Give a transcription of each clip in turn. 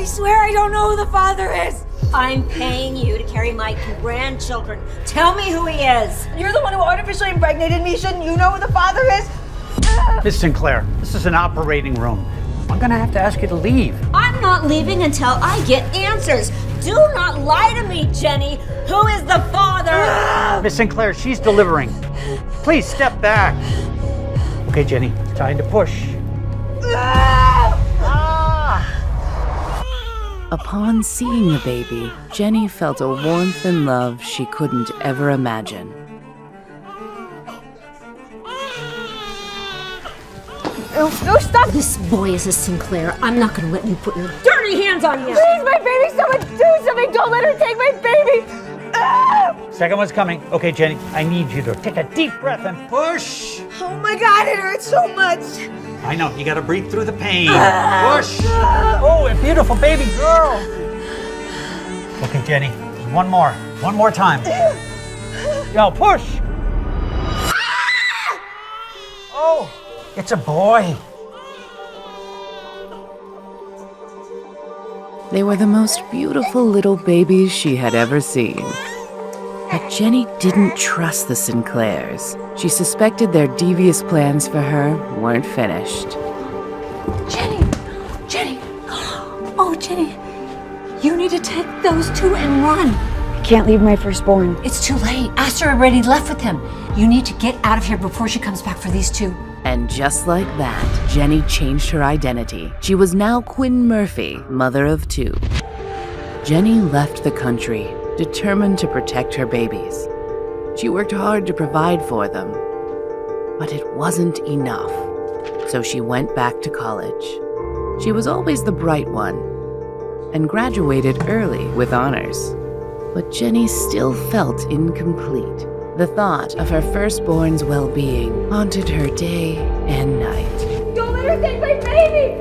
I swear I don't know who the father is. I'm paying you to carry my grandchildren. Tell me who he is. You're the one who artificially impregnated me. Shouldn't you know who the father is? Miss Sinclair, this is an operating room. I'm gonna have to ask you to leave. I'm not leaving until I get answers. Do not lie to me, Jenny. Who is the father? Miss Sinclair, she's delivering. Please step back. Okay, Jenny, time to push. Upon seeing the baby, Jenny felt a warmth and love she couldn't ever imagine. No, stop! This boy is a Sinclair. I'm not going to let you put your dirty hands on him. Please, my baby, someone do something! Don't let her take my baby! Second one's coming. Okay, Jenny, I need you to take a deep breath and push. Oh my God, it hurts so much! I know, you gotta breathe through the pain. Push! Oh, a beautiful baby girl. Okay, Jenny, one more time. Yo, push! Oh, it's a boy. They were the most beautiful little babies she had ever seen. But Jenny didn't trust the Sinclairs. She suspected their devious plans for her weren't finished. Jenny. Oh, Jenny. You need to take those two and run. I can't leave my firstborn. It's too late. Aster already left with him. You need to get out of here before she comes back for these two. And just like that, Jenny changed her identity. She was now Quinn Murphy, mother of two. Jenny left the country, determined to protect her babies. She worked hard to provide for them, but it wasn't enough. So she went back to college. She was always the bright one and graduated early with honors. But Jenny still felt incomplete. The thought of her firstborn's well-being haunted her day and night. Don't let her take my baby!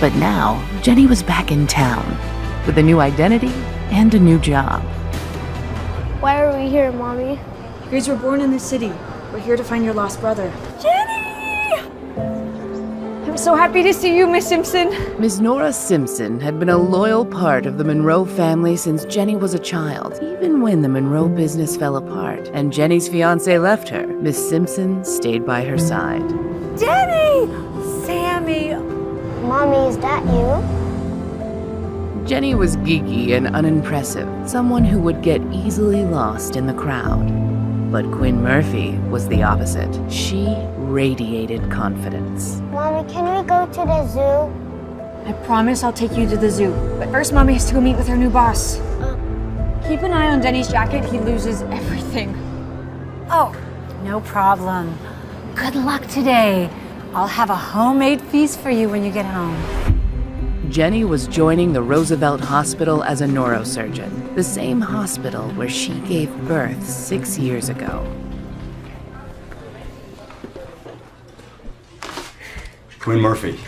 But now, Jenny was back in town with a new identity and a new job. Why are we here, Mommy? You guys were born in this city. We're here to find your lost brother. Jenny! I'm so happy to see you, Miss Simpson. Miss Nora Simpson had been a loyal part of the Monroe family since Jenny was a child. Even when the Monroe business fell apart and Jenny's fiancé left her, Miss Simpson stayed by her side. Jenny! Sammy! Mommy, is that you? Jenny was geeky and unimpressive, someone who would get easily lost in the crowd. But Quinn Murphy was the opposite. She radiated confidence. Mommy, can we go to the zoo? I promise I'll take you to the zoo. But first, Mommy has to go meet with her new boss. Keep an eye on Denny's jacket. He loses everything. Oh, no problem. Good luck today. I'll have a homemade feast for you when you get home. Jenny was joining the Roosevelt Hospital as a neurosurgeon, the same hospital where she gave birth 6 years ago. Quinn Murphy.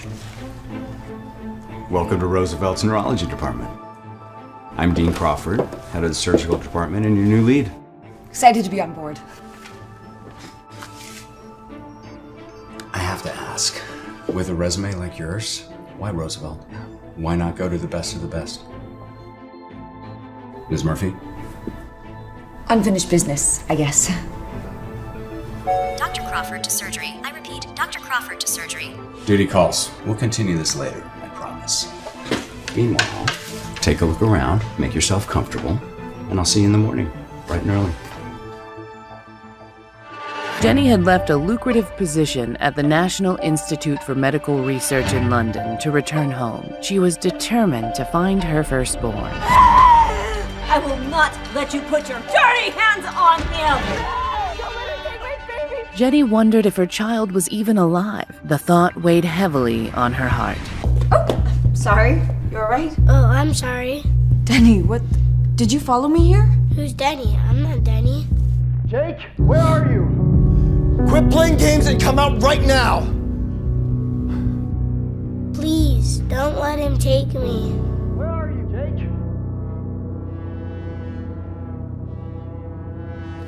Welcome to Roosevelt's Neurology Department. I'm Dean Crawford, head of the surgical department and your new lead. Excited to be on board. I have to ask, with a resume like yours, why Roosevelt? Why not go to the best of the best? Ms. Murphy? Unfinished business, I guess. Dr. Crawford to surgery. I repeat, Dr. Crawford to surgery. Duty calls. We'll continue this later, I promise. Meanwhile, take a look around, make yourself comfortable, and I'll see you in the morning, bright and early. Jenny had left a lucrative position at the National Institute for Medical Research in London to return home. She was determined to find her firstborn. I will not let you put your dirty hands on him! Don't let her take my baby! Jenny wondered if her child was even alive. The thought weighed heavily on her heart. Oh, sorry. You all right? Oh, I'm sorry. Denny, what? Did you follow me here? Who's Denny? I'm not Denny. Jake, where are you? Quit playing games and come out right now! Please, don't let him take me. Where are you, Jake?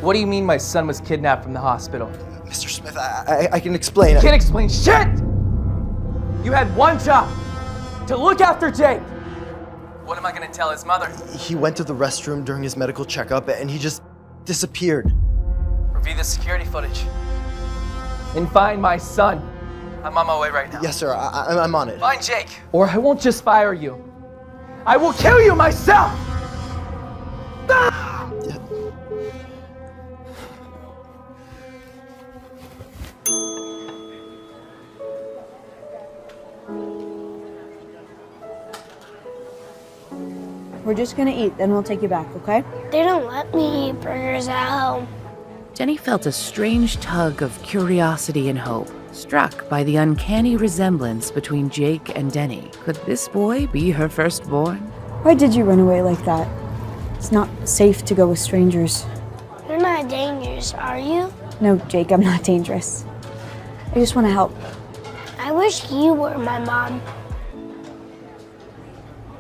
What do you mean my son was kidnapped from the hospital? Mr. Smith, I can explain. You can't explain shit! You had one job, to look after Jake. What am I gonna tell his mother? He went to the restroom during his medical checkup and he just disappeared. Review the security footage. And find my son. I'm on my way right now. Yes, sir, I'm on it. Find Jake, or I won't just fire you. I will kill you myself! Ah! We're just gonna eat, then we'll take you back, okay? They don't let me eat burgers at home. Jenny felt a strange tug of curiosity and hope, struck by the uncanny resemblance between Jake and Denny. Could this boy be her firstborn? Why did you run away like that? It's not safe to go with strangers. You're not dangerous, are you? No, Jake, I'm not dangerous. I just want to help. I wish you were my mom.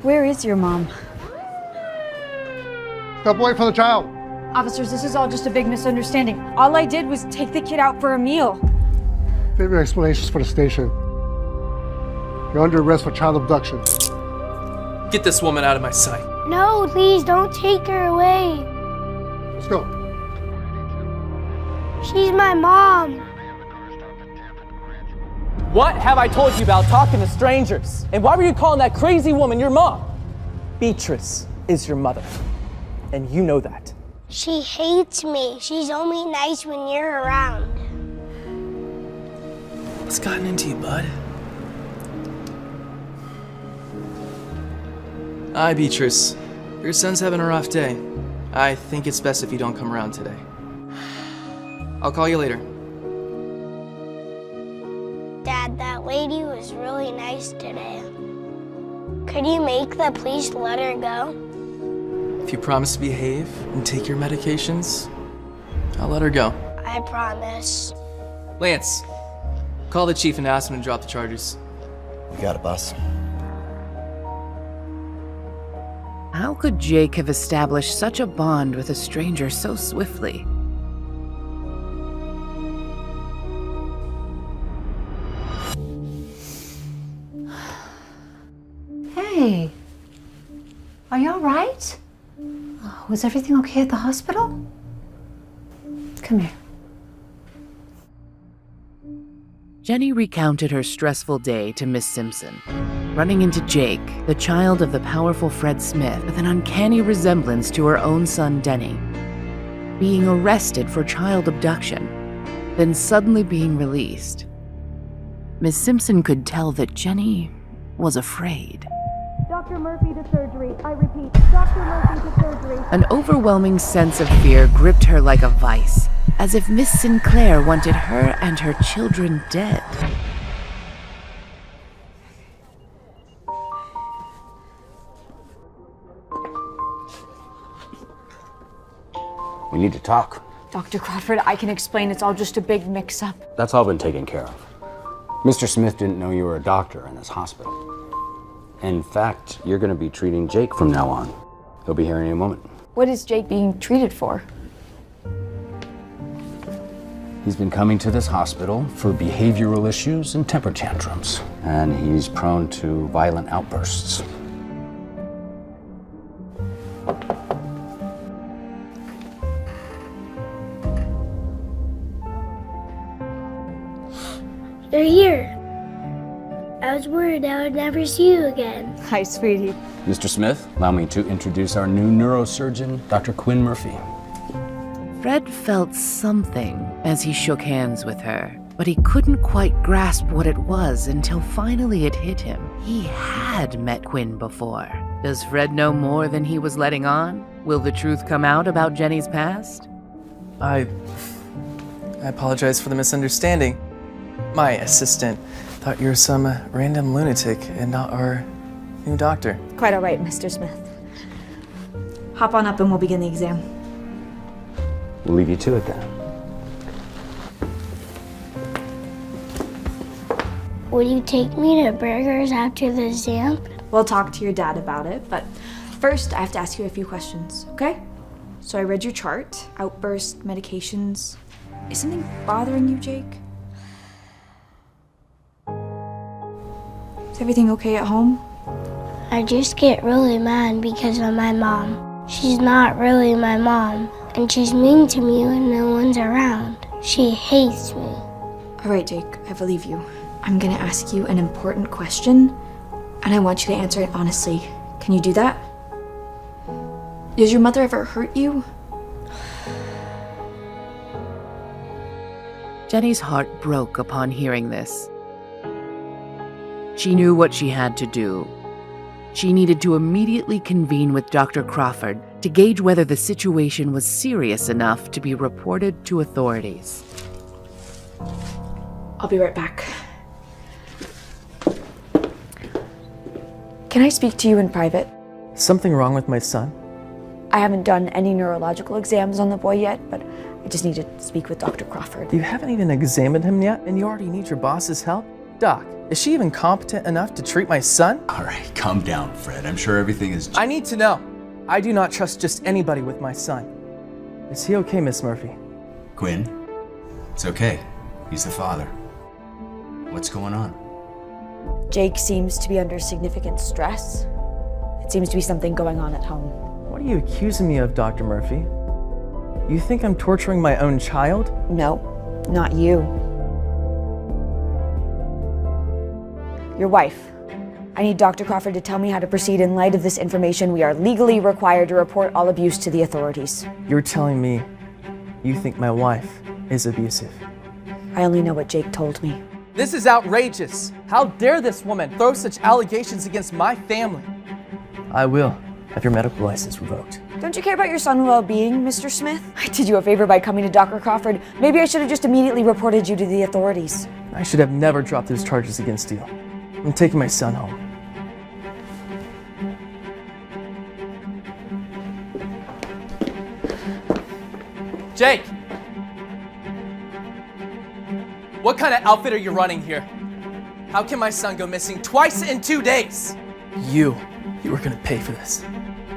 Where is your mom? Step away from the child. Officers, this is all just a big misunderstanding. All I did was take the kid out for a meal. Save your explanations for the station. You're under arrest for child abduction. Get this woman out of my sight. No, please don't take her away. Let's go. She's my mom. What have I told you about talking to strangers? And why were you calling that crazy woman your mom? Beatrice is your mother, and you know that. She hates me. She's only nice when you're around. What's gotten into you, bud? Hi, Beatrice. Your son's having a rough day. I think it's best if you don't come around today. I'll call you later. Dad, that lady was really nice today. Could you make the police let her go? If you promise to behave and take your medications, I'll let her go. I promise. Lance, call the chief and ask him to drop the charges. You got it, boss. How could Jake have established such a bond with a stranger so swiftly? Hey, are you all right? Was everything okay at the hospital? Come here. Jenny recounted her stressful day to Miss Simpson, running into Jake, the child of the powerful Fred Smith, with an uncanny resemblance to her own son Denny, being arrested for child abduction, then suddenly being released. Miss Simpson could tell that Jenny was afraid. Dr. Murphy to surgery. I repeat, Dr. Murphy to surgery. An overwhelming sense of fear gripped her like a vice, as if Miss Sinclair wanted her and her children dead. We need to talk. Dr. Crawford, I can explain. It's all just a big mix-up. That's all been taken care of. Mr. Smith didn't know you were a doctor in this hospital. In fact, you're going to be treating Jake from now on. He'll be here any moment. What is Jake being treated for? He's been coming to this hospital for behavioral issues and temper tantrums, and he's prone to violent outbursts. They're here. I was worried I would never see you again. Hi, sweetie. Mr. Smith, allow me to introduce our new neurosurgeon, Dr. Quinn Murphy. Fred felt something as he shook hands with her, but he couldn't quite grasp what it was until finally it hit him. He had met Quinn before. Does Fred know more than he was letting on? Will the truth come out about Jenny's past? I apologize for the misunderstanding. My assistant thought you were some random lunatic and not our new doctor. Quite all right, Mr. Smith. Hop on up and we'll begin the exam. We'll leave you to it then. Will you take me to burgers after the exam? We'll talk to your dad about it, but first I have to ask you a few questions, okay? So I read your chart, outburst, medications. Is something bothering you, Jake? Is everything okay at home? I just get really mad because of my mom. She's not really my mom, and she's mean to me when no one's around. She hates me. All right, Jake, I believe you. I'm gonna ask you an important question, and I want you to answer it honestly. Can you do that? Does your mother ever hurt you? Jenny's heart broke upon hearing this. She knew what she had to do. She needed to immediately convene with Dr. Crawford to gauge whether the situation was serious enough to be reported to authorities. I'll be right back. Can I speak to you in private? Something wrong with my son? I haven't done any neurological exams on the boy yet, but I just need to speak with Dr. Crawford. You haven't even examined him yet, and you already need your boss's help? Doc, is she even competent enough to treat my son? All right, calm down, Fred. I'm sure everything is... I need to know. I do not trust just anybody with my son. Is he okay, Miss Murphy? Quinn, it's okay. He's the father. What's going on? Jake seems to be under significant stress. It seems to be something going on at home. What are you accusing me of, Dr. Murphy? You think I'm torturing my own child? No, not you. Your wife. I need Dr. Crawford to tell me how to proceed in light of this information. We are legally required to report all abuse to the authorities. You're telling me you think my wife is abusive? I only know what Jake told me. This is outrageous. How dare this woman throw such allegations against my family? I will have your medical license revoked. Don't you care about your son's well-being, Mr. Smith? I did you a favor by coming to Dr. Crawford. Maybe I should have just immediately reported you to the authorities. I should have never dropped those charges against you. I'm taking my son home. Jake! What kind of outfit are you running here? How can my son go missing twice in 2 days? You were gonna pay for this.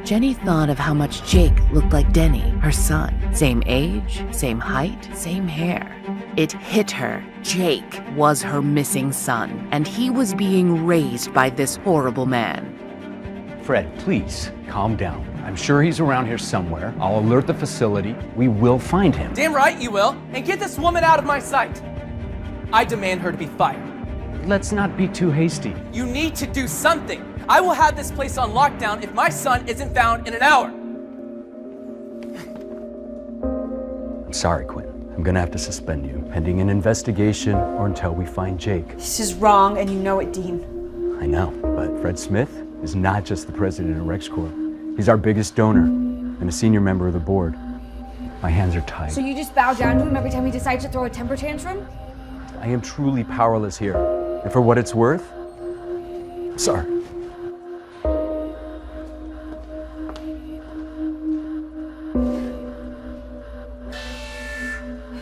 Jenny thought of how much Jake looked like Denny, her son. Same age, same height, same hair. It hit her. Jake was her missing son, and he was being raised by this horrible man. Fred, please, calm down. I'm sure he's around here somewhere. I'll alert the facility. We will find him. Damn right you will, and get this woman out of my sight. I demand her to be fired. Let's not be too hasty. You need to do something. I will have this place on lockdown if my son isn't found in an hour. I'm sorry, Quinn. I'm gonna have to suspend you, pending an investigation or until we find Jake. This is wrong, and you know it, Dean. I know, but Fred Smith is not just the president of RexCorp. He's our biggest donor and a senior member of the board. My hands are tied. So you just bow down to him every time he decides to throw a temper tantrum? I am truly powerless here. And for what it's worth, I'm sorry.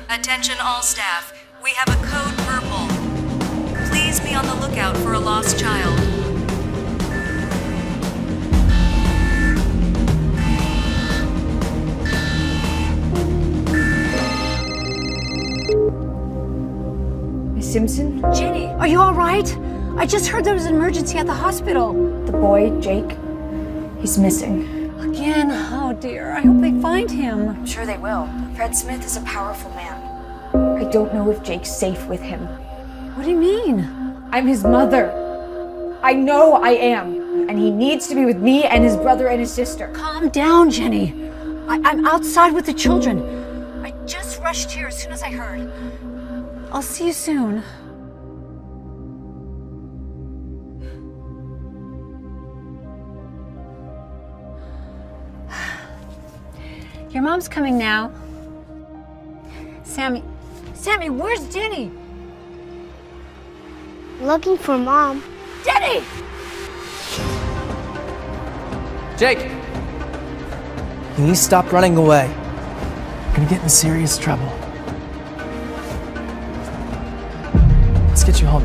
Attention all staff. We have a code purple. Please be on the lookout for a lost child. Miss Simpson? Jenny, are you all right? I just heard there was an emergency at the hospital. The boy, Jake, he's missing. Again? Oh dear, I hope they find him. I'm sure they will. Fred Smith is a powerful man. I don't know if Jake's safe with him. What do you mean? I'm his mother. I know I am. And he needs to be with me and his brother and his sister. Calm down, Jenny. I'm outside with the children. I just rushed here as soon as I heard. I'll see you soon. Your mom's coming now. Sammy, where's Jenny? Looking for Mom. Jenny! Jake! Can you stop running away? I'm gonna get in serious trouble. Let's get you home.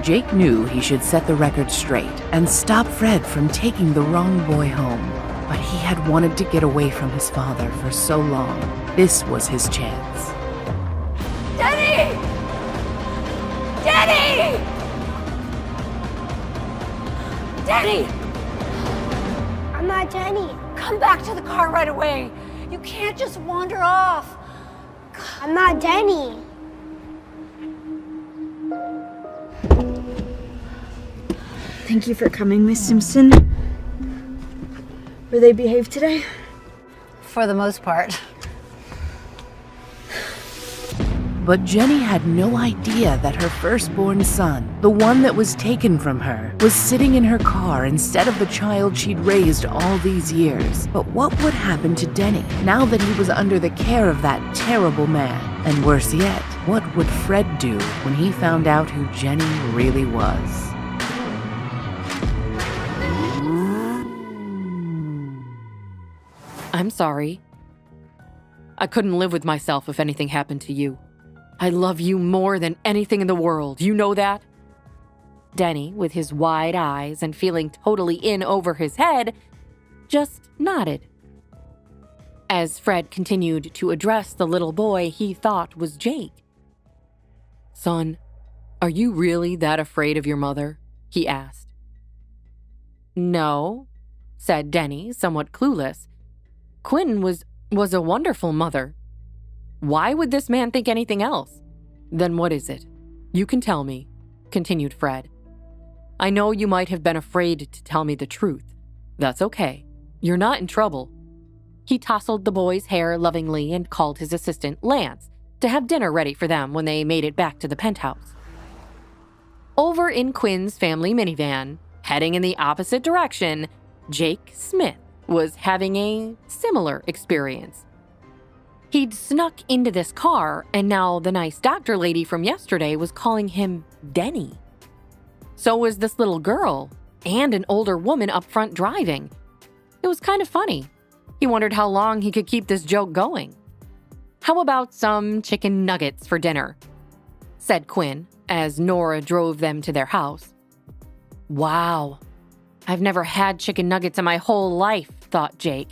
Jake knew he should set the record straight and stop Fred from taking the wrong boy home. But he had wanted to get away from his father for so long. This was his chance. Jenny! Jenny! Jenny! I'm not Jenny. Come back to the car right away. You can't just wander off. I'm not Jenny. Thank you for coming, Miss Simpson. Were they behaved today? For the most part. But Jenny had no idea that her firstborn son, the one that was taken from her, was sitting in her car instead of the child she'd raised all these years. But what would happen to Denny now that he was under the care of that terrible man? And worse yet, what would Fred do when he found out who Jenny really was? I'm sorry. I couldn't live with myself if anything happened to you. I love you more than anything in the world. You know that? Denny, with his wide eyes and feeling totally in over his head, just nodded. As Fred continued to address the little boy he thought was Jake. Son, are you really that afraid of your mother? He asked. No, said Denny, somewhat clueless. Quinn was a wonderful mother. Why would this man think anything else? Then what is it? You can tell me, continued Fred. I know you might have been afraid to tell me the truth. That's okay. You're not in trouble. He tousled the boy's hair lovingly and called his assistant, Lance, to have dinner ready for them when they made it back to the penthouse. Over in Quinn's family minivan, heading in the opposite direction, Jake Smith was having a similar experience. He'd snuck into this car, and now the nice doctor lady from yesterday was calling him Denny. So was this little girl, and an older woman up front driving. It was kind of funny. He wondered how long he could keep this joke going. How about some chicken nuggets for dinner? Said Quinn, as Nora drove them to their house. Wow, I've never had chicken nuggets in my whole life, thought Jake,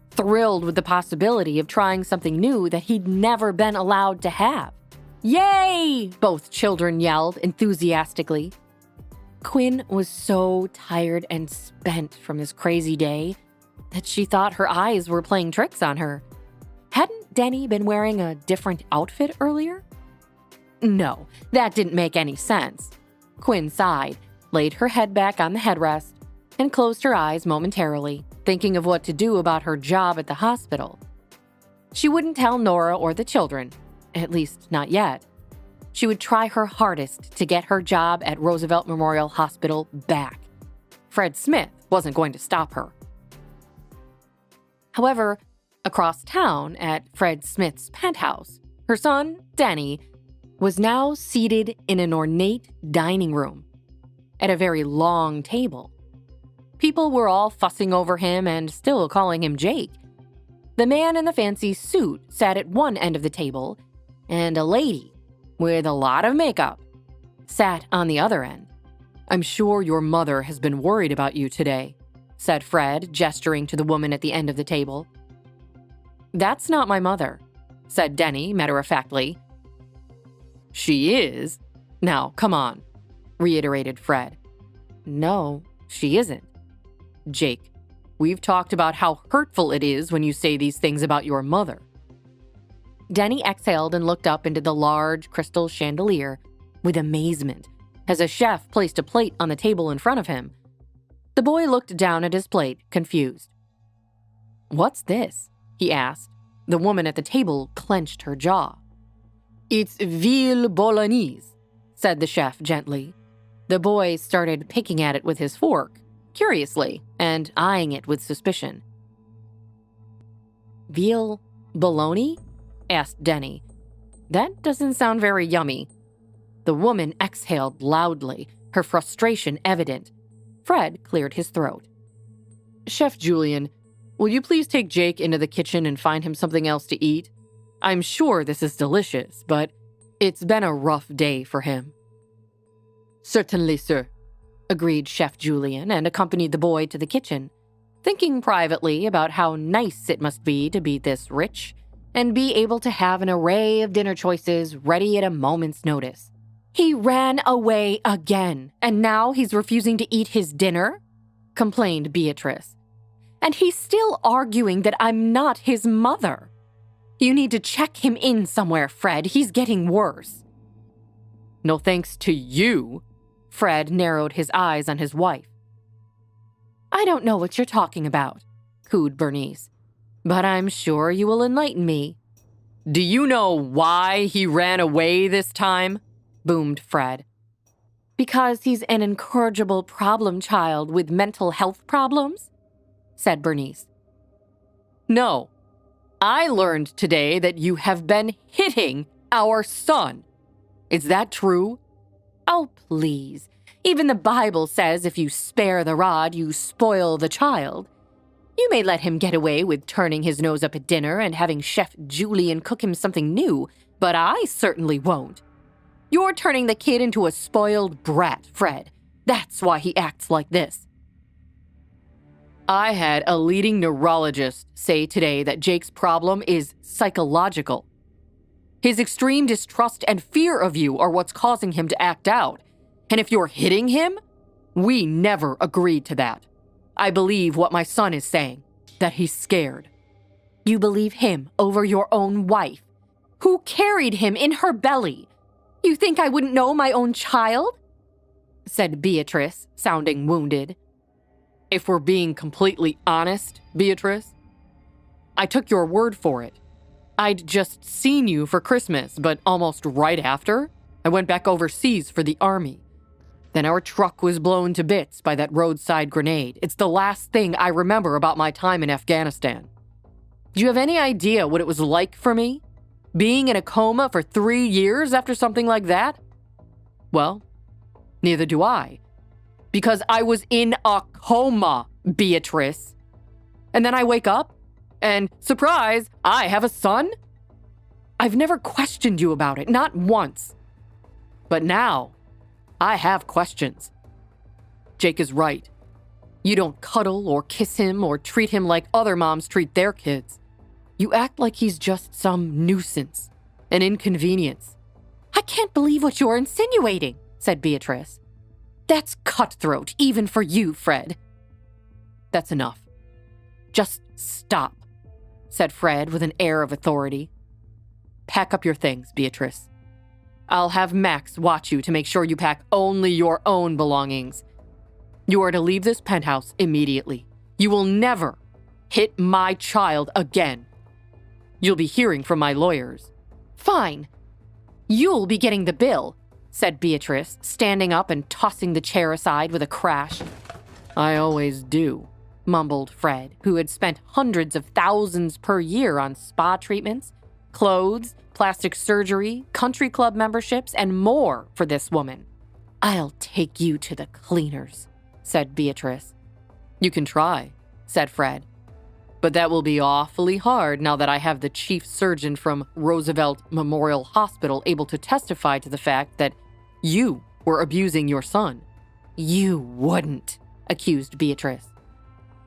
thrilled with the possibility of trying something new that he'd never been allowed to have. Yay! Both children yelled enthusiastically. Quinn was so tired and spent from this crazy day that she thought her eyes were playing tricks on her. Hadn't Denny been wearing a different outfit earlier? No, that didn't make any sense. Quinn sighed, laid her head back on the headrest, and closed her eyes momentarily, thinking of what to do about her job at the hospital. She wouldn't tell Nora or the children, at least not yet. She would try her hardest to get her job at Roosevelt Memorial Hospital back. Fred Smith wasn't going to stop her. However, across town at Fred Smith's penthouse, her son, Denny, was now seated in an ornate dining room at a very long table. People were all fussing over him and still calling him Jake. The man in the fancy suit sat at one end of the table, and a lady with a lot of makeup sat on the other end. I'm sure your mother has been worried about you today, said Fred, gesturing to the woman at the end of the table. That's not my mother, said Denny matter-of-factly. She is. Now, come on, reiterated Fred. No, she isn't. Jake, we've talked about how hurtful it is when you say these things about your mother. Denny exhaled and looked up into the large crystal chandelier with amazement as a chef placed a plate on the table in front of him. The boy looked down at his plate, confused. What's this? He asked. The woman at the table clenched her jaw. It's veal bolognese, said the chef gently. The boy started picking at it with his fork, curiously, and eyeing it with suspicion. Veal bologna? Asked Denny. That doesn't sound very yummy. The woman exhaled loudly, her frustration evident. Fred cleared his throat. Chef Julian, will you please take Jake into the kitchen and find him something else to eat? I'm sure this is delicious, but it's been a rough day for him. Certainly, sir, agreed Chef Julian and accompanied the boy to the kitchen. thinking privately about how nice it must be to be this rich and be able to have an array of dinner choices ready at a moment's notice. He ran away again, and now he's refusing to eat his dinner? Complained Beatrice. And he's still arguing that I'm not his mother. You need to check him in somewhere, Fred. He's getting worse. No thanks to you. Fred narrowed his eyes on his wife. I don't know what you're talking about, cooed Bernice, but I'm sure you will enlighten me. Do you know why he ran away this time? Boomed Fred. Because he's an incorrigible problem child with mental health problems? Said Bernice. No. I learned today that you have been hitting our son. Is that true? Oh, please. Even the Bible says if you spare the rod, you spoil the child. You may let him get away with turning his nose up at dinner and having Chef Julian cook him something new, but I certainly won't. You're turning the kid into a spoiled brat, Fred. That's why he acts like this. I had a leading neurologist say today that Jake's problem is psychological. His extreme distrust and fear of you are what's causing him to act out. And if you're hitting him, we never agreed to that. I believe what my son is saying, that he's scared. You believe him over your own wife, who carried him in her belly. You think I wouldn't know my own child? Said Beatrice, sounding wounded. If we're being completely honest, Beatrice, I took your word for it. I'd just seen you for Christmas, but almost right after, I went back overseas for the army. Then our truck was blown to bits by that roadside grenade. It's the last thing I remember about my time in Afghanistan. Do you have any idea what it was like for me? Being in a coma for 3 years after something like that? Well, neither do I. Because I was in a coma, Beatrice. And then I wake up, and surprise, I have a son? I've never questioned you about it, not once. But now, I have questions. Jake is right. You don't cuddle or kiss him or treat him like other moms treat their kids. You act like he's just some nuisance, an inconvenience. I can't believe what you're insinuating, said Beatrice. That's cutthroat, even for you, Fred. That's enough. Just stop, said Fred with an air of authority. Pack up your things, Beatrice. I'll have Max watch you to make sure you pack only your own belongings. You are to leave this penthouse immediately. You will never hit my child again. You'll be hearing from my lawyers. Fine. You'll be getting the bill, said Beatrice, standing up and tossing the chair aside with a crash. I always do, mumbled Fred, who had spent hundreds of thousands per year on spa treatments, clothes, plastic surgery, country club memberships, and more for this woman. I'll take you to the cleaners, said Beatrice. You can try, said Fred. But that will be awfully hard now that I have the chief surgeon from Roosevelt Memorial Hospital able to testify to the fact that you were abusing your son. You wouldn't, accused Beatrice.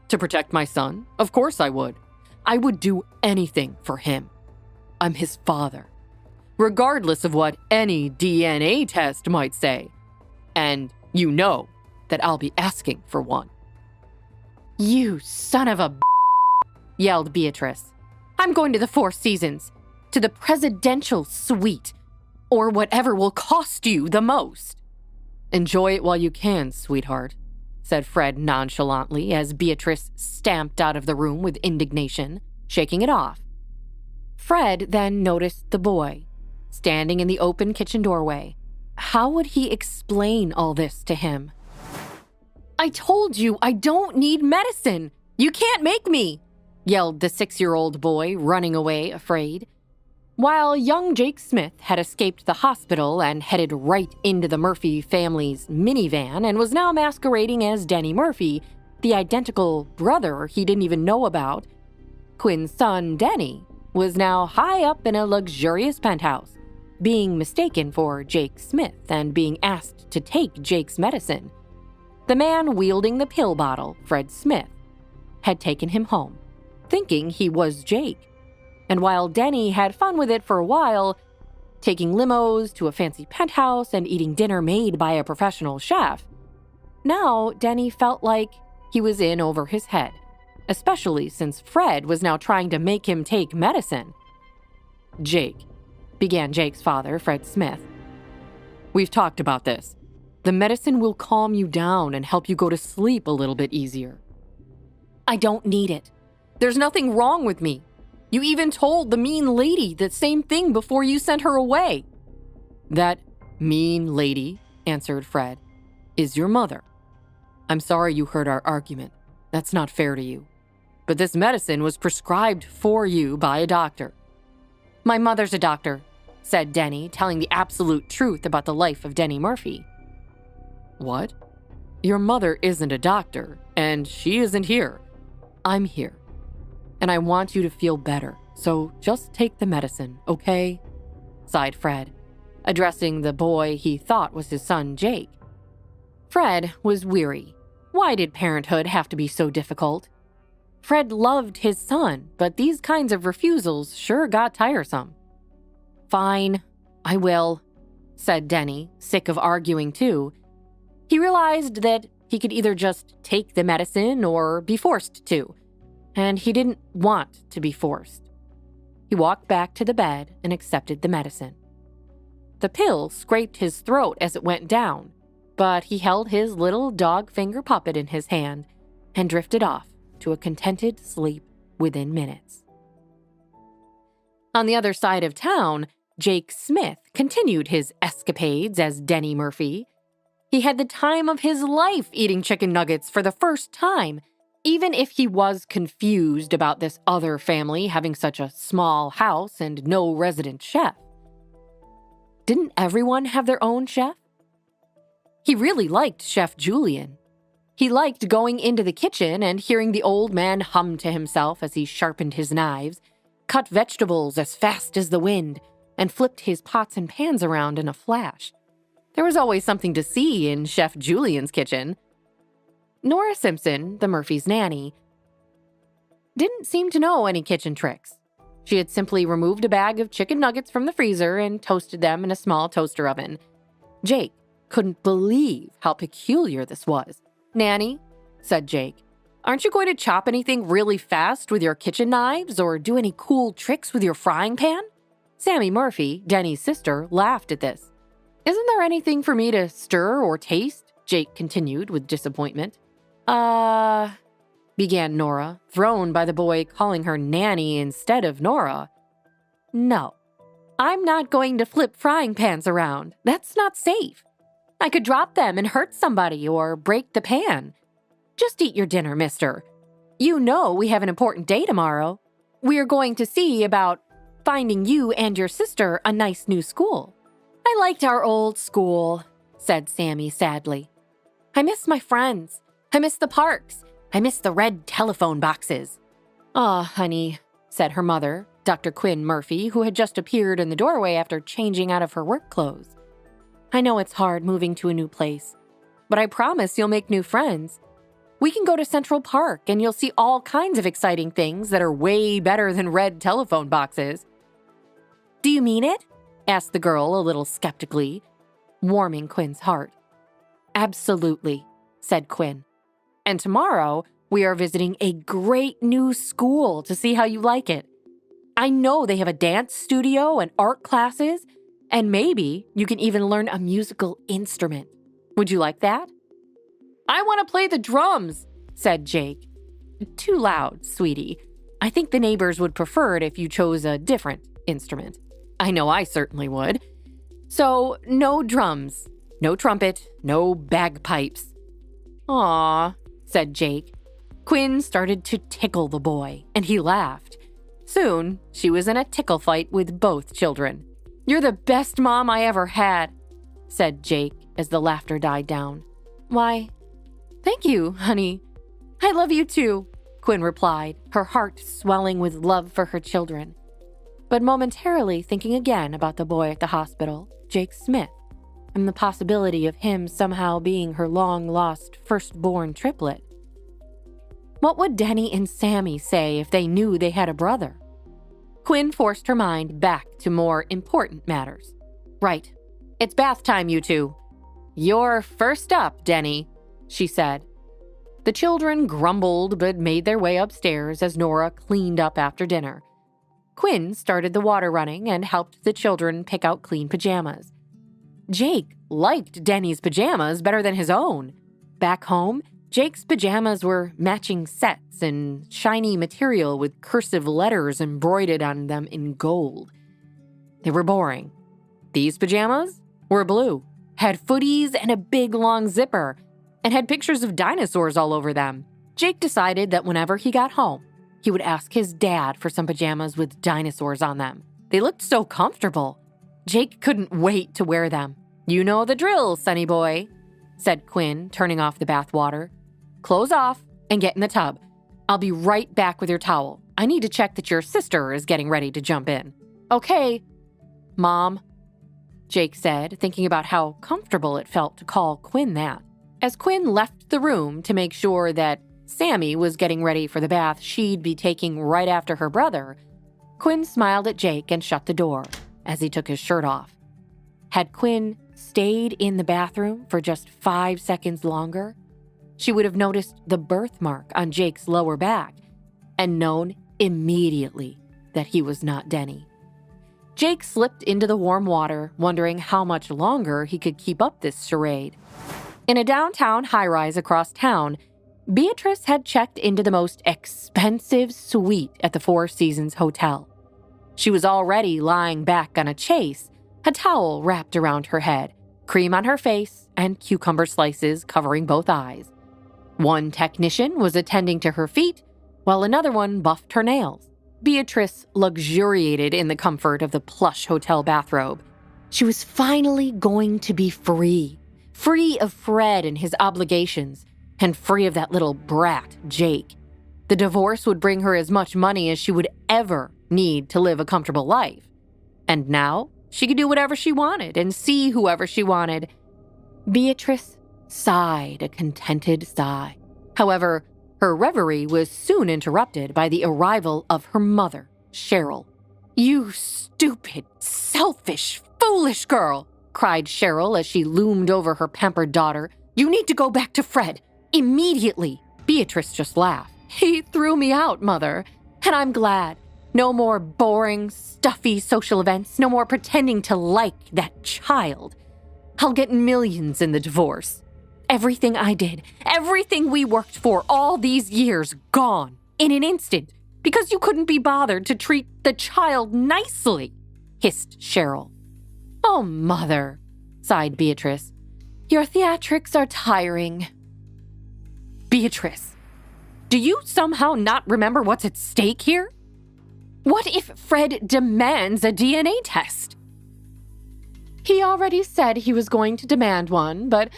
To protect my son? Of course I would. I would do anything for him. I'm his father, regardless of what any DNA test might say. And you know that I'll be asking for one. You son of a yelled Beatrice. I'm going to the Four Seasons, to the presidential suite, or whatever will cost you the most. Enjoy it while you can, sweetheart, said Fred nonchalantly as Beatrice stamped out of the room with indignation, shaking it off. Fred then noticed the boy, standing in the open kitchen doorway. How would he explain all this to him? I told you I don't need medicine. You can't make me, yelled the 6-year-old boy, running away afraid. While young Jake Smith had escaped the hospital and headed right into the Murphy family's minivan and was now masquerading as Denny Murphy, the identical brother he didn't even know about, Quinn's son, Denny, was now high up in a luxurious penthouse, being mistaken for Jake Smith and being asked to take Jake's medicine. The man wielding the pill bottle, Fred Smith. had taken him home, thinking he was Jake. And while Denny had fun with it for a while, taking limos to a fancy penthouse and eating dinner made by a professional chef, now Denny felt like he was in over his head, especially since Fred was now trying to make him take medicine. "Jake," began Jake's father, Fred Smith. "We've talked about this. The medicine will calm you down and help you go to sleep a little bit easier." "I don't need it. There's nothing wrong with me. You even told the mean lady the same thing before you sent her away." "That mean lady," answered Fred, "is your mother. I'm sorry you heard our argument. That's not fair to you. But this medicine was prescribed for you by a doctor." "My mother's a doctor," said Denny, telling the absolute truth about the life of Denny Murphy. "What? Your mother isn't a doctor, and she isn't here. I'm here. And I want you to feel better, so just take the medicine, okay?" sighed Fred, addressing the boy he thought was his son, Jake. Fred was weary. Why did parenthood have to be so difficult? Fred loved his son, but these kinds of refusals sure got tiresome. "Fine, I will," said Denny, sick of arguing too. He realized that he could either just take the medicine or be forced to, and he didn't want to be forced. He walked back to the bed and accepted the medicine. The pill scraped his throat as it went down, but he held his little dog finger puppet in his hand and drifted off to a contented sleep within minutes. On the other side of town, Jake Smith continued his escapades as Denny Murphy. He had the time of his life eating chicken nuggets for the first time, even if he was confused about this other family having such a small house and no resident chef. Didn't everyone have their own chef? He really liked Chef Julian. He liked going into the kitchen and hearing the old man hum to himself as he sharpened his knives, cut vegetables as fast as the wind, and flipped his pots and pans around in a flash. There was always something to see in Chef Julian's kitchen. Nora Simpson, the Murphys' nanny, didn't seem to know any kitchen tricks. She had simply removed a bag of chicken nuggets from the freezer and toasted them in a small toaster oven. Jake couldn't believe how peculiar this was. "Nanny," said Jake, "aren't you going to chop anything really fast with your kitchen knives or do any cool tricks with your frying pan?" Sammy Murphy, Denny's sister, laughed at this. "Isn't there anything for me to stir or taste?" Jake continued with disappointment. Began Nora, thrown by the boy calling her nanny instead of Nora. "No, I'm not going to flip frying pans around. That's not safe. I could drop them and hurt somebody or break the pan. Just eat your dinner, mister. You know we have an important day tomorrow. We're going to see about finding you and your sister a nice new school." "I liked our old school," said Sammy sadly. "I miss my friends. I miss the parks. I miss the red telephone boxes." "Aw, honey," said her mother, Dr. Quinn Murphy, who had just appeared in the doorway after changing out of her work clothes. "I know it's hard moving to a new place, but I promise you'll make new friends. We can go to Central Park and you'll see all kinds of exciting things that are way better than red telephone boxes." "Do you mean it?" asked the girl a little skeptically, warming Quinn's heart. "Absolutely," said Quinn. "And tomorrow, we are visiting a great new school to see how you like it. I know they have a dance studio and art classes, and maybe you can even learn a musical instrument. Would you like that?" "I want to play the drums," said Jake. "Too loud, sweetie. I think the neighbors would prefer it if you chose a different instrument. I know I certainly would. So, no drums, no trumpet, no bagpipes." "Aw," said Jake. Quinn started to tickle the boy, and he laughed. Soon, she was in a tickle fight with both children. "You're the best mom I ever had," said Jake as the laughter died down. "Why, thank you, honey. I love you too," Quinn replied, her heart swelling with love for her children. But momentarily thinking again about the boy at the hospital, Jake Smith, and the possibility of him somehow being her long-lost firstborn triplet. What would Denny and Sammy say if they knew they had a brother? Quinn forced her mind back to more important matters. Right. It's bath time, you two. You're first up, Denny, she said. The children grumbled but made their way upstairs as Nora cleaned up after dinner. Quinn started the water running and helped the children pick out clean pajamas. Jake liked Denny's pajamas better than his own. Back home, Jake's pajamas were matching sets and shiny material with cursive letters embroidered on them in gold. They were boring. These pajamas were blue, had footies and a big long zipper, and had pictures of dinosaurs all over them. Jake decided that whenever he got home, he would ask his dad for some pajamas with dinosaurs on them. They looked so comfortable. Jake couldn't wait to wear them. You know the drill, sonny boy, said Quinn, turning off the bath water. Clothes off and get in the tub. I'll be right back with your towel. I need to check that your sister is getting ready to jump in. Okay, Mom, Jake said, thinking about how comfortable it felt to call Quinn that. As Quinn left the room to make sure that Sammy was getting ready for the bath she'd be taking right after her brother, Quinn smiled at Jake and shut the door as he took his shirt off. Had Quinn stayed in the bathroom for just 5 seconds longer, she would have noticed the birthmark on Jake's lower back and known immediately that he was not Denny. Jake slipped into the warm water, wondering how much longer he could keep up this charade. In a downtown high-rise across town, Beatrice had checked into the most expensive suite at the Four Seasons Hotel. She was already lying back on a chase, a towel wrapped around her head, cream on her face, and cucumber slices covering both eyes. One technician was attending to her feet, while another one buffed her nails. Beatrice luxuriated in the comfort of the plush hotel bathrobe. She was finally going to be free of Fred and his obligations, and free of that little brat, Jake. The divorce would bring her as much money as she would ever need to live a comfortable life. And now, she could do whatever she wanted and see whoever she wanted. Beatrice sighed a contented sigh. However, her reverie was soon interrupted by the arrival of her mother, Cheryl. "You stupid, selfish, foolish girl," cried Cheryl as she loomed over her pampered daughter. "You need to go back to Fred, immediately." Beatrice just laughed. "He threw me out, Mother, and I'm glad. No more boring, stuffy social events, no more pretending to like that child. I'll get millions in the divorce. Everything I did, everything we worked for all these years, gone in an instant, because you couldn't be bothered to treat the child nicely," hissed Cheryl. "Oh, Mother," sighed Beatrice. "Your theatrics are tiring." "Beatrice, do you somehow not remember what's at stake here? What if Fred demands a DNA test?" "He already said he was going to demand one, but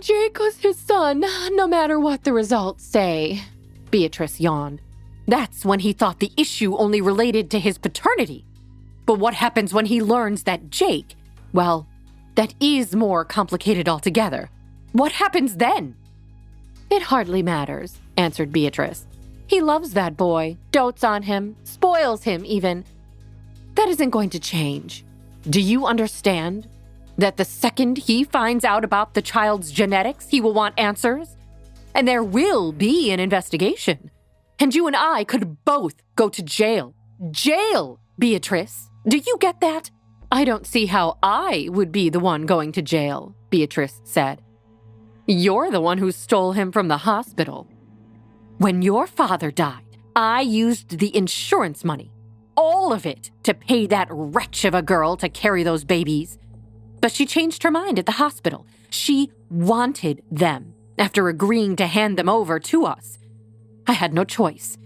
Jake was his son, no matter what the results say," Beatrice yawned. "That's when he thought the issue only related to his paternity. But what happens when he learns that Jake, well, that is more complicated altogether? What happens then?" "It hardly matters," answered Beatrice. "He loves that boy, dotes on him, spoils him even. That isn't going to change. Do you understand that the second he finds out about the child's genetics, he will want answers? And there will be an investigation. And you and I could both go to jail. Jail, Beatrice. Do you get that?" "I don't see how I would be the one going to jail," Beatrice said. "You're the one who stole him from the hospital. When your father died, I used the insurance money, all of it, to pay that wretch of a girl to carry those babies. But she changed her mind at the hospital. She wanted them after agreeing to hand them over to us. I had no choice.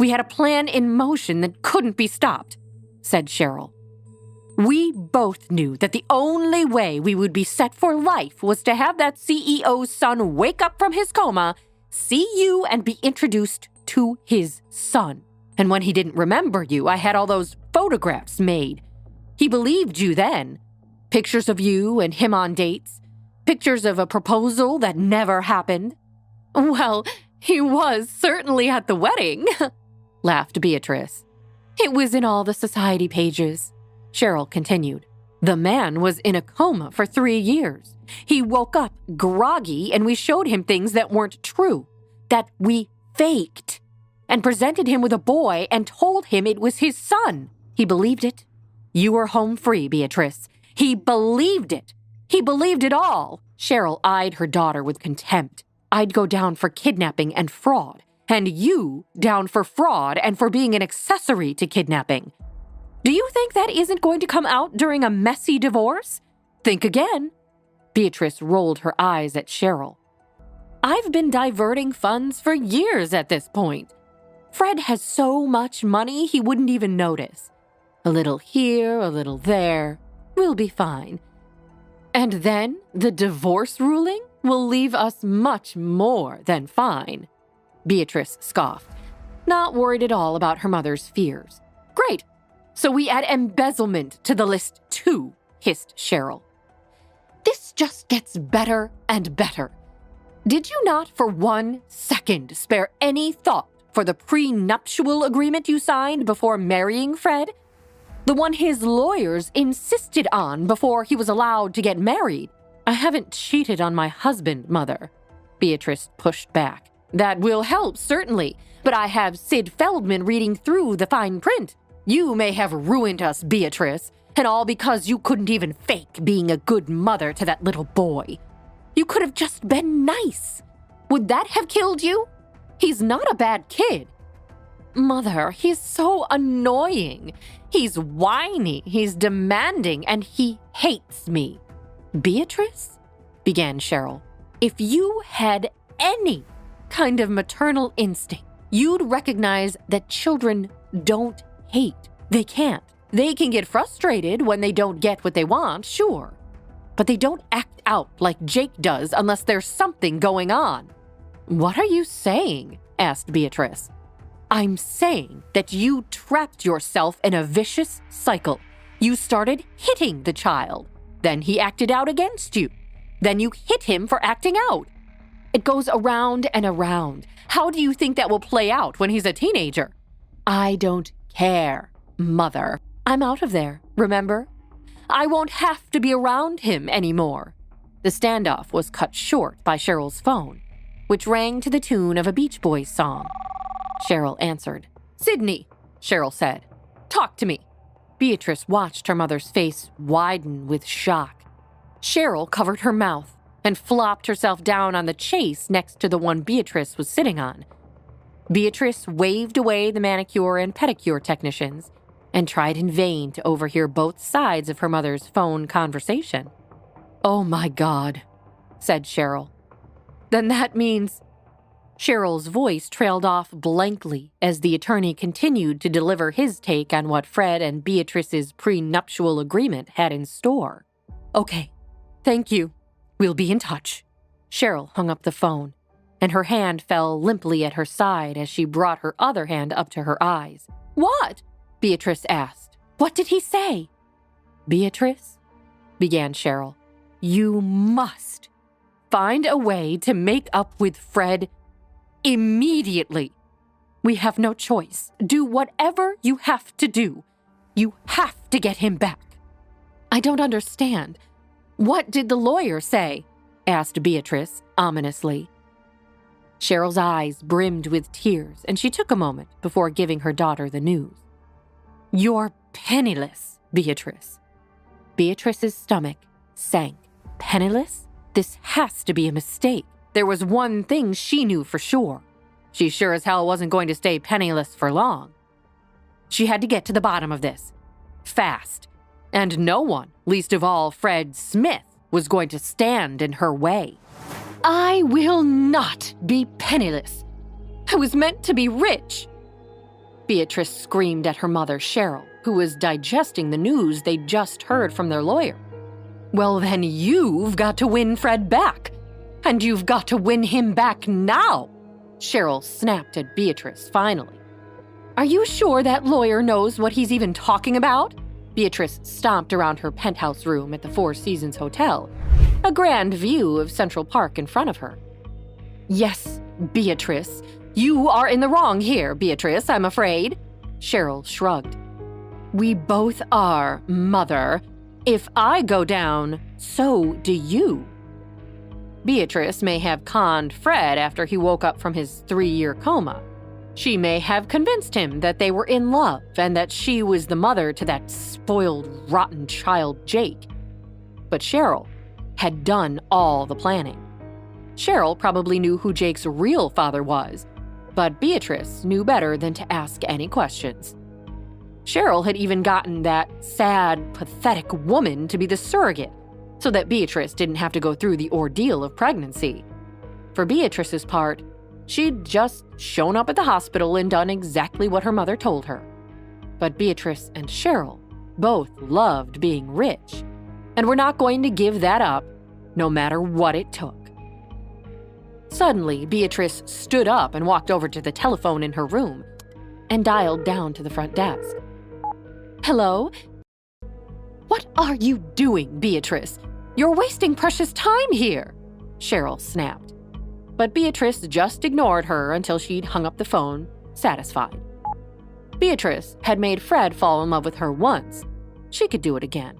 We had a plan in motion that couldn't be stopped," said Cheryl. "We both knew that the only way we would be set for life was to have that CEO's son wake up from his coma, see you, and be introduced to his son. And when he didn't remember you, I had all those photographs made. He believed you then. Pictures of you and him on dates. Pictures of a proposal that never happened. Well, He was certainly at the wedding, laughed Beatrice. It was in all the society pages. Cheryl continued. The man was in a coma for 3 years. He woke up groggy and we showed him things that weren't true, that we faked, and presented him with a boy and told him it was his son. He believed it. You were home free, Beatrice. He believed it. He believed it all. Cheryl eyed her daughter with contempt. I'd go down for kidnapping and fraud, and you down for fraud and for being an accessory to kidnapping. Do you think that isn't going to come out during a messy divorce? Think again. Beatrice rolled her eyes at Cheryl. I've been diverting funds for years at this point. Fred has so much money he wouldn't even notice. A little here, a little there. We'll be fine. And then the divorce ruling will leave us much more than fine. Beatrice scoffed, not worried at all about her mother's fears. Great. So we add embezzlement to the list too, hissed Cheryl. This just gets better and better. Did you not for 1 second spare any thought for the prenuptial agreement you signed before marrying Fred? The one his lawyers insisted on before he was allowed to get married. I haven't cheated on my husband, Mother. Beatrice pushed back. That will help, certainly, but I have Sid Feldman reading through the fine print. You may have ruined us, Beatrice, and all because you couldn't even fake being a good mother to that little boy. You could have just been nice. Would that have killed you? He's not a bad kid. Mother, he's so annoying. He's whiny, he's demanding, and he hates me. Beatrice? Began Cheryl. If you had any kind of maternal instinct, you'd recognize that children don't hate. They can't. They can get frustrated when they don't get what they want, sure. But they don't act out like Jake does unless there's something going on. What are you saying? Asked Beatrice. I'm saying that you trapped yourself in a vicious cycle. You started hitting the child. Then he acted out against you. Then you hit him for acting out. It goes around and around. How do you think that will play out when he's a teenager? I don't care, Mother. I'm out of there, remember? I won't have to be around him anymore. The standoff was cut short by Cheryl's phone, which rang to the tune of a Beach Boys song. Cheryl answered. Sydney, Cheryl said. Talk to me. Beatrice watched her mother's face widen with shock. Cheryl covered her mouth and flopped herself down on the chase next to the one Beatrice was sitting on. Beatrice waved away the manicure and pedicure technicians and tried in vain to overhear both sides of her mother's phone conversation. Oh my God, said Cheryl. Then that means... Cheryl's voice trailed off blankly as the attorney continued to deliver his take on what Fred and Beatrice's prenuptial agreement had in store. Okay, thank you. We'll be in touch. Cheryl hung up the phone, and her hand fell limply at her side as she brought her other hand up to her eyes. What? Beatrice asked. What did he say? Beatrice, began Cheryl, you must find a way to make up with Fred immediately. We have no choice. Do whatever you have to do. You have to get him back. I don't understand. What did the lawyer say? Asked Beatrice ominously. Cheryl's eyes brimmed with tears, and she took a moment before giving her daughter the news. You're penniless, Beatrice. Beatrice's stomach sank. Penniless? This has to be a mistake. There was one thing she knew for sure. She sure as hell wasn't going to stay penniless for long. She had to get to the bottom of this. Fast. And no one, least of all Fred Smith, was going to stand in her way. I will not be penniless. I was meant to be rich. Beatrice screamed at her mother, Cheryl, who was digesting the news they'd just heard from their lawyer. Well, then you've got to win Fred back. And you've got to win him back now, Cheryl snapped at Beatrice finally. Are you sure that lawyer knows what he's even talking about? Beatrice stomped around her penthouse room at the Four Seasons Hotel, a grand view of Central Park in front of her. Yes, Beatrice, you are in the wrong here, Beatrice, I'm afraid. Cheryl shrugged. We both are, Mother. If I go down, so do you. Beatrice may have conned Fred after he woke up from his 3-year coma. She may have convinced him that they were in love and that she was the mother to that spoiled, rotten child, Jake. But Cheryl had done all the planning. Cheryl probably knew who Jake's real father was, but Beatrice knew better than to ask any questions. Cheryl had even gotten that sad, pathetic woman to be the surrogate, so that Beatrice didn't have to go through the ordeal of pregnancy. For Beatrice's part, she'd just shown up at the hospital and done exactly what her mother told her. But Beatrice and Cheryl both loved being rich, and were not going to give that up, no matter what it took. Suddenly, Beatrice stood up and walked over to the telephone in her room and dialed down to the front desk. Hello? What are you doing, Beatrice? You're wasting precious time here, Cheryl snapped. But Beatrice just ignored her until she'd hung up the phone, satisfied. Beatrice had made Fred fall in love with her once. She could do it again.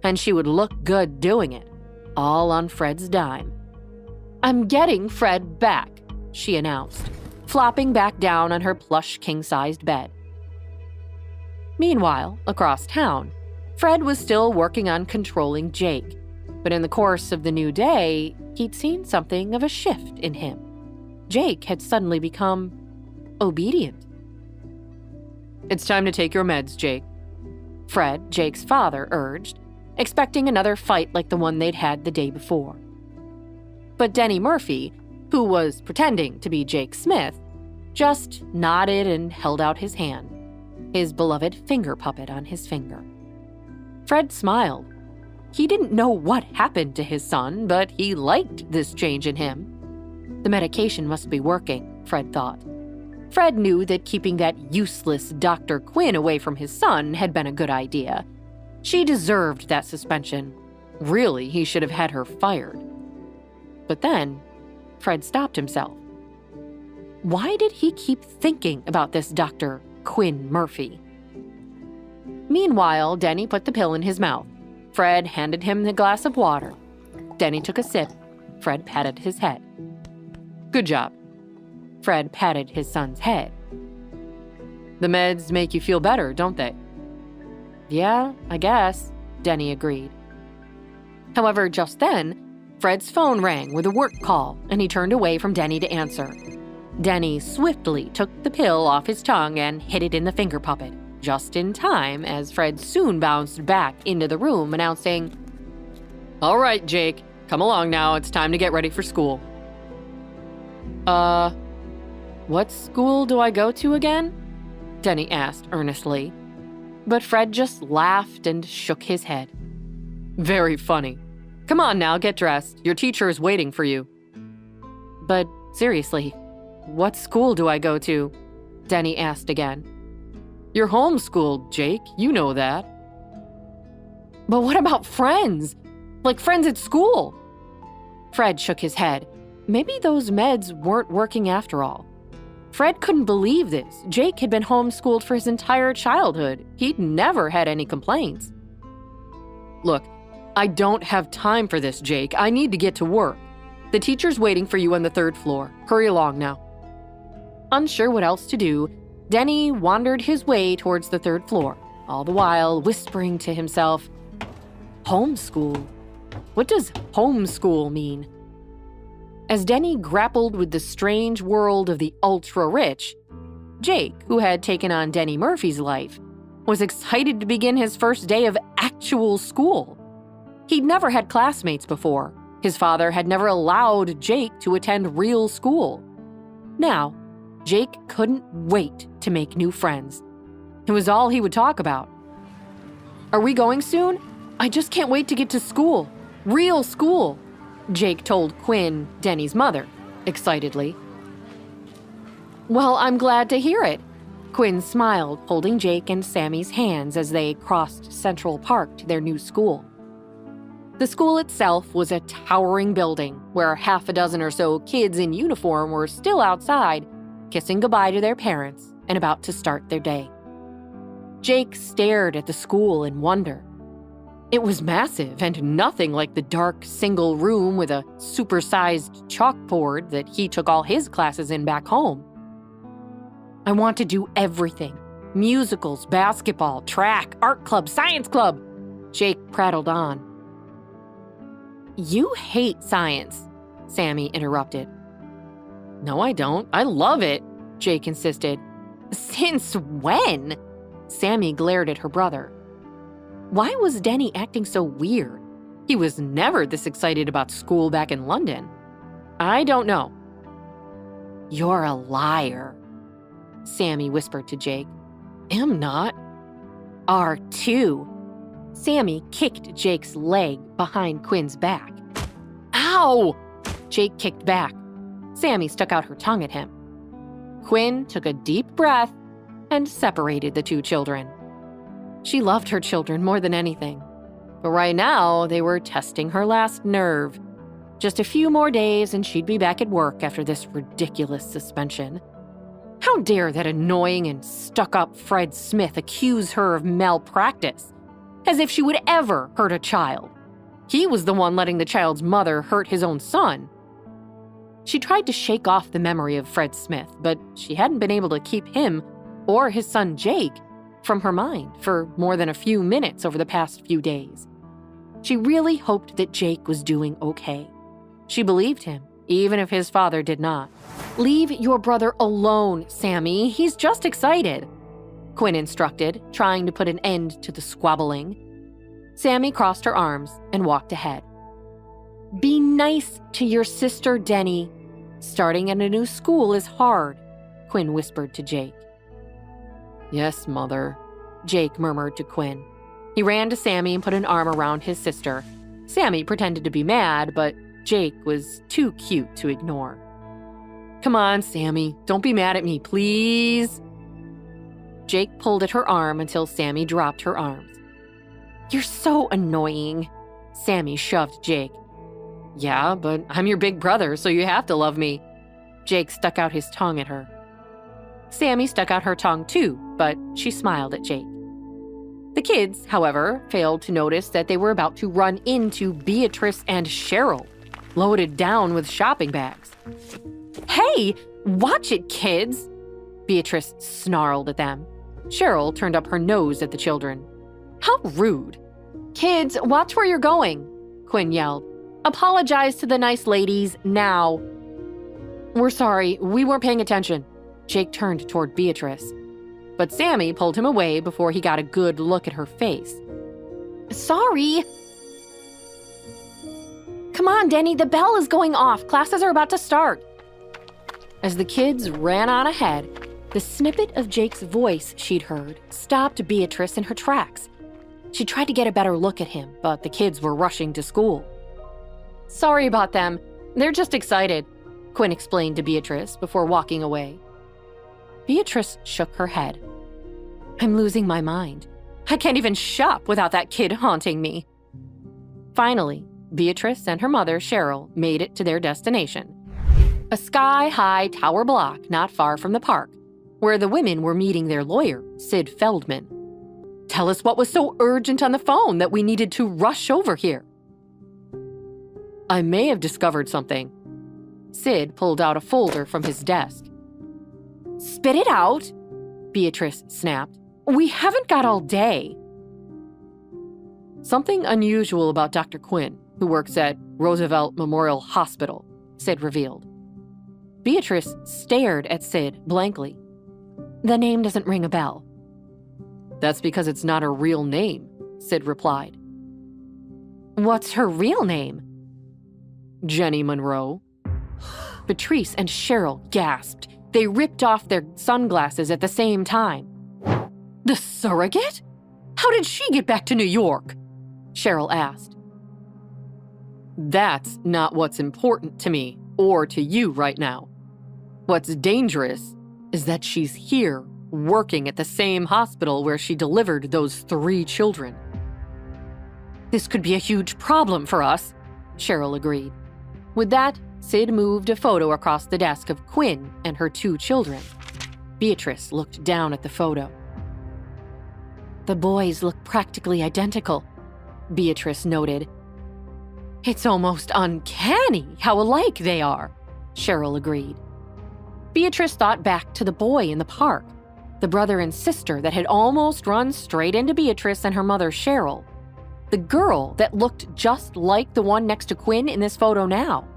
And she would look good doing it, all on Fred's dime. I'm getting Fred back, she announced, flopping back down on her plush king-sized bed. Meanwhile, across town, Fred was still working on controlling Jake, but in the course of the new day, he'd seen something of a shift in him. Jake had suddenly become obedient. It's time to take your meds, Jake, Fred, Jake's father, urged, expecting another fight like the one they'd had the day before. But Denny Murphy, who was pretending to be Jake Smith, just nodded and held out his hand, his beloved finger puppet on his finger. Fred smiled. He didn't know what happened to his son, but he liked this change in him. The medication must be working, Fred thought. Fred knew that keeping that useless Dr. Quinn away from his son had been a good idea. She deserved that suspension. Really, he should have had her fired. But then, Fred stopped himself. Why did he keep thinking about this Dr. Quinn Murphy? Meanwhile, Denny put the pill in his mouth. Fred handed him the glass of water. Denny took a sip. Fred patted his head. Good job. Fred patted his son's head. The meds make you feel better, don't they? Yeah, I guess, Denny agreed. However, just then, Fred's phone rang with a work call, and he turned away from Denny to answer. Denny swiftly took the pill off his tongue and hid it in the finger puppet, just in time as Fred soon bounced back into the room, announcing, All right, Jake, come along now, it's time to get ready for school. What school do I go to again? Denny asked earnestly. But Fred just laughed and shook his head. Very funny. Come on now, get dressed. Your teacher is waiting for you. But seriously, what school do I go to? Denny asked again. You're homeschooled, Jake. You know that. But what about friends? Like friends at school? Fred shook his head. Maybe those meds weren't working after all. Fred couldn't believe this. Jake had been homeschooled for his entire childhood. He'd never had any complaints. Look, I don't have time for this, Jake. I need to get to work. The teacher's waiting for you on the 3rd floor. Hurry along now. Unsure what else to do, Denny wandered his way towards the 3rd floor, all the while whispering to himself, Homeschool? What does homeschool mean? As Denny grappled with the strange world of the ultra-rich, Jake, who had taken on Denny Murphy's life, was excited to begin his first day of actual school. He'd never had classmates before. His father had never allowed Jake to attend real school. Now, Jake couldn't wait to make new friends. It was all he would talk about. Are we going soon? I just can't wait to get to school. Real school, Jake told Quinn, Denny's mother, excitedly. Well, I'm glad to hear it. Quinn smiled, holding Jake and Sammy's hands as they crossed Central Park to their new school. The school itself was a towering building where half a dozen or so kids in uniform were still outside, kissing goodbye to their parents and about to start their day. Jake stared at the school in wonder. It was massive and nothing like the dark single room with a supersized chalkboard that he took all his classes in back home. I want to do everything. Musicals, basketball, track, art club, science club. Jake prattled on. You hate science, Sammy interrupted. No, I don't. I love it, Jake insisted. Since when? Sammy glared at her brother. Why was Denny acting so weird? He was never this excited about school back in London. I don't know. You're a liar, Sammy whispered to Jake. Am not. Are too. Sammy kicked Jake's leg behind Quinn's back. Ow! Jake kicked back. Sammy stuck out her tongue at him. Quinn took a deep breath and separated the two children. She loved her children more than anything. But right now, they were testing her last nerve. Just a few more days and she'd be back at work after this ridiculous suspension. How dare that annoying and stuck-up Fred Smith accuse her of malpractice? As if she would ever hurt a child. He was the one letting the child's mother hurt his own son. She tried to shake off the memory of Fred Smith, but she hadn't been able to keep him or his son Jake from her mind for more than a few minutes over the past few days. She really hoped that Jake was doing okay. She believed him, even if his father did not. Leave your brother alone, Sammy. He's just excited, Quinn instructed, trying to put an end to the squabbling. Sammy crossed her arms and walked ahead. Be nice to your sister, Denny. Starting at a new school is hard, Quinn whispered to Jake. Yes, Mother, Jake murmured to Quinn. He ran to Sammy and put an arm around his sister. Sammy pretended to be mad, but Jake was too cute to ignore. Come on, Sammy, don't be mad at me, please. Jake pulled at her arm until Sammy dropped her arms. You're so annoying, Sammy shoved Jake. Yeah, but I'm your big brother, so you have to love me. Jake stuck out his tongue at her. Sammy stuck out her tongue too, but she smiled at Jake. The kids, however, failed to notice that they were about to run into Beatrice and Cheryl, loaded down with shopping bags. Hey, watch it, kids! Beatrice snarled at them. Cheryl turned up her nose at the children. How rude. Kids, watch where you're going, Quinn yelled. Apologize to the nice ladies now. We're sorry, we weren't paying attention. Jake turned toward Beatrice. But Sammy pulled him away before he got a good look at her face. Sorry. Come on, Denny, the bell is going off. Classes are about to start. As the kids ran on ahead, the snippet of Jake's voice she'd heard stopped Beatrice in her tracks. She tried to get a better look at him, but the kids were rushing to school. Sorry about them. They're just excited, Quinn explained to Beatrice before walking away. Beatrice shook her head. I'm losing my mind. I can't even shop without that kid haunting me. Finally, Beatrice and her mother, Cheryl, made it to their destination. A sky-high tower block not far from the park, where the women were meeting their lawyer, Sid Feldman. Tell us what was so urgent on the phone that we needed to rush over here. I may have discovered something. Sid pulled out a folder from his desk. Spit it out, Beatrice snapped. We haven't got all day. Something unusual about Dr. Quinn, who works at Roosevelt Memorial Hospital, Sid revealed. Beatrice stared at Sid blankly. The name doesn't ring a bell. That's because it's not her real name, Sid replied. What's her real name? Jenny Monroe. Patrice and Cheryl gasped. They ripped off their sunglasses at the same time. The surrogate? How did she get back to New York? Cheryl asked. That's not what's important to me or to you right now. What's dangerous is that she's here working at the same hospital where she delivered those 3 children. This could be a huge problem for us, Cheryl agreed. With that, Sid moved a photo across the desk of Quinn and her 2 children. Beatrice looked down at the photo. The boys look practically identical, Beatrice noted. It's almost uncanny how alike they are, Cheryl agreed. Beatrice thought back to the boy in the park, the brother and sister that had almost run straight into Beatrice and her mother, Cheryl. The girl that looked just like the one next to Quinn in this photo now.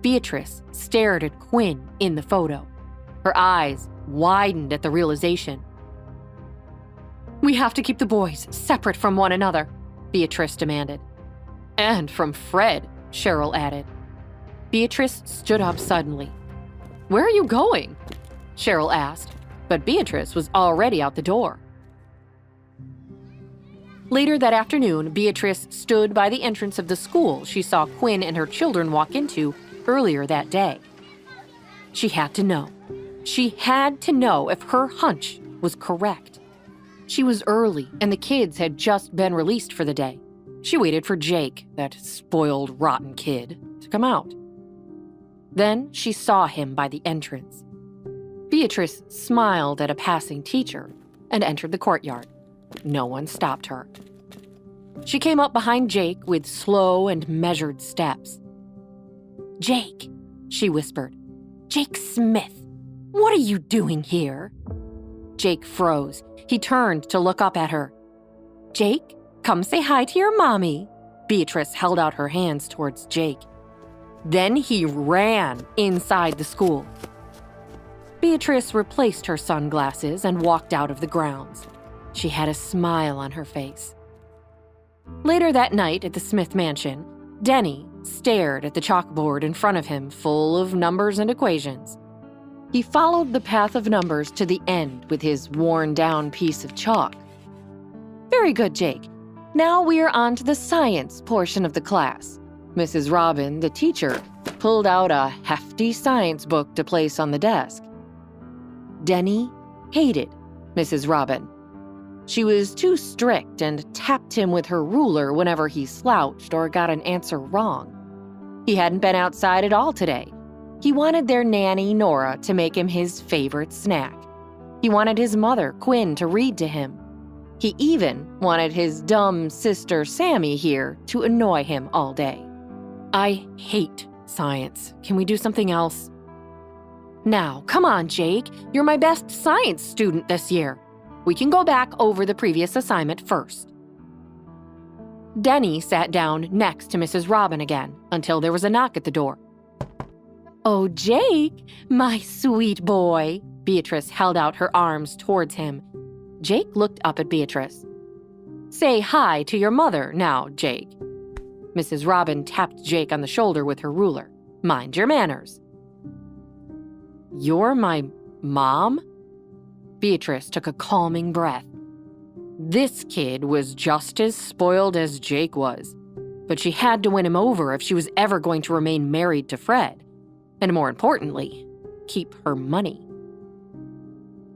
Beatrice stared at Quinn in the photo. Her eyes widened at the realization. We have to keep the boys separate from one another, Beatrice demanded. And from Fred, Cheryl added. Beatrice stood up suddenly. Where are you going? Cheryl asked, but Beatrice was already out the door. Later that afternoon, Beatrice stood by the entrance of the school she saw Quinn and her children walk into earlier that day. She had to know. She had to know if her hunch was correct. She was early, and the kids had just been released for the day. She waited for Jake, that spoiled, rotten kid, to come out. Then she saw him by the entrance. Beatrice smiled at a passing teacher and entered the courtyard. No one stopped her. She came up behind Jake with slow and measured steps. Jake, she whispered. Jake Smith, what are you doing here? Jake froze. He turned to look up at her. Jake, come say hi to your mommy. Beatrice held out her hands towards Jake. Then he ran inside the school. Beatrice replaced her sunglasses and walked out of the grounds. She had a smile on her face. Later that night at the Smith mansion, Denny stared at the chalkboard in front of him full of numbers and equations. He followed the path of numbers to the end with his worn-down piece of chalk. Very good, Jake. Now we are on to the science portion of the class. Mrs. Robin, the teacher, pulled out a hefty science book to place on the desk. Denny hated Mrs. Robin. She was too strict and tapped him with her ruler whenever he slouched or got an answer wrong. He hadn't been outside at all today. He wanted their nanny, Nora, to make him his favorite snack. He wanted his mother, Quinn, to read to him. He even wanted his dumb sister, Sammy, here to annoy him all day. I hate science. Can we do something else? Now, come on, Jake. You're my best science student this year. We can go back over the previous assignment first. Denny sat down next to Mrs. Robin again until there was a knock at the door. Oh, Jake, my sweet boy. Beatrice held out her arms towards him. Jake looked up at Beatrice. Say hi to your mother now, Jake. Mrs. Robin tapped Jake on the shoulder with her ruler. Mind your manners. You're my mom? Beatrice took a calming breath. This kid was just as spoiled as Jake was, but she had to win him over if she was ever going to remain married to Fred, and more importantly, keep her money.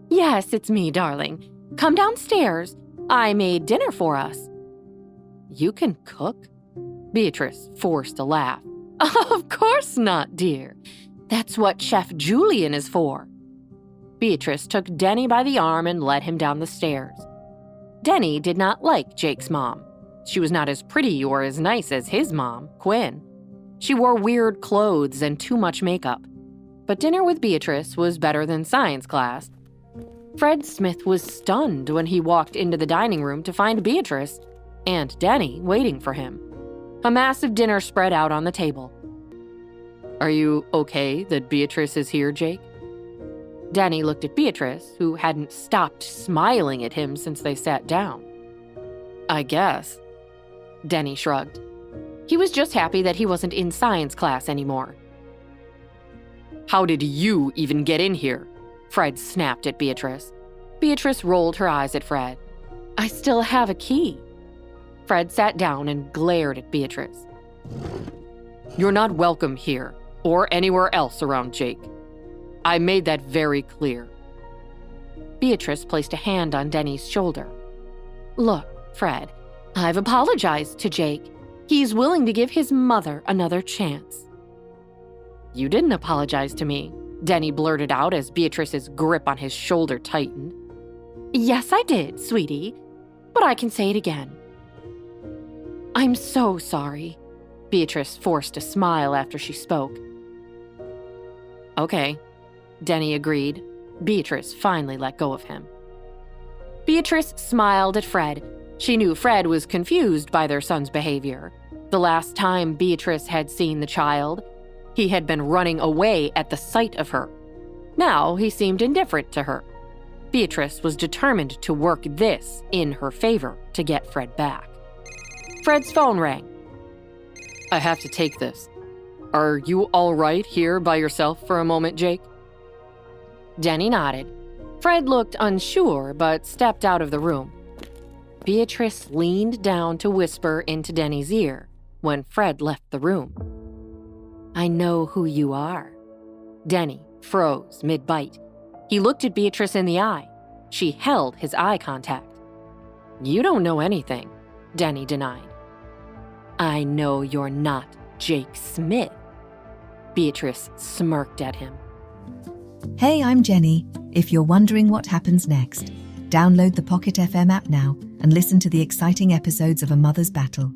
Yes, it's me, darling. Come downstairs. I made dinner for us. You can cook? Beatrice forced a laugh. Of course not, dear. That's what Chef Julian is for. Beatrice took Denny by the arm and led him down the stairs. Denny did not like Jake's mom. She was not as pretty or as nice as his mom, Quinn. She wore weird clothes and too much makeup. But dinner with Beatrice was better than science class. Fred Smith was stunned when he walked into the dining room to find Beatrice and Denny waiting for him. A massive dinner spread out on the table. Are you okay that Beatrice is here, Jake? Denny looked at Beatrice, who hadn't stopped smiling at him since they sat down. I guess. Denny shrugged. He was just happy that he wasn't in science class anymore. How did you even get in here? Fred snapped at Beatrice. Beatrice rolled her eyes at Fred. I still have a key. Fred sat down and glared at Beatrice. You're not welcome here, or anywhere else around Jake. I made that very clear. Beatrice placed a hand on Denny's shoulder. Look, Fred, I've apologized to Jake. He's willing to give his mother another chance. You didn't apologize to me, Denny blurted out as Beatrice's grip on his shoulder tightened. Yes, I did, sweetie, but I can say it again. I'm so sorry. Beatrice forced a smile after she spoke. Okay, Denny agreed. Beatrice finally let go of him. Beatrice smiled at Fred. She knew Fred was confused by their son's behavior. The last time Beatrice had seen the child, he had been running away at the sight of her. Now he seemed indifferent to her. Beatrice was determined to work this in her favor to get Fred back. Fred's phone rang. I have to take this. Are you all right here by yourself for a moment, Jake? Denny nodded. Fred looked unsure, but stepped out of the room. Beatrice leaned down to whisper into Denny's ear when Fred left the room. I know who you are. Denny froze mid-bite. He looked at Beatrice in the eye. She held his eye contact. You don't know anything, Denny denied. I know you're not Jake Smith. Beatrice smirked at him. Hey, I'm Jenny. If you're wondering what happens next, download the Pocket FM app now and listen to the exciting episodes of A Mother's Battle.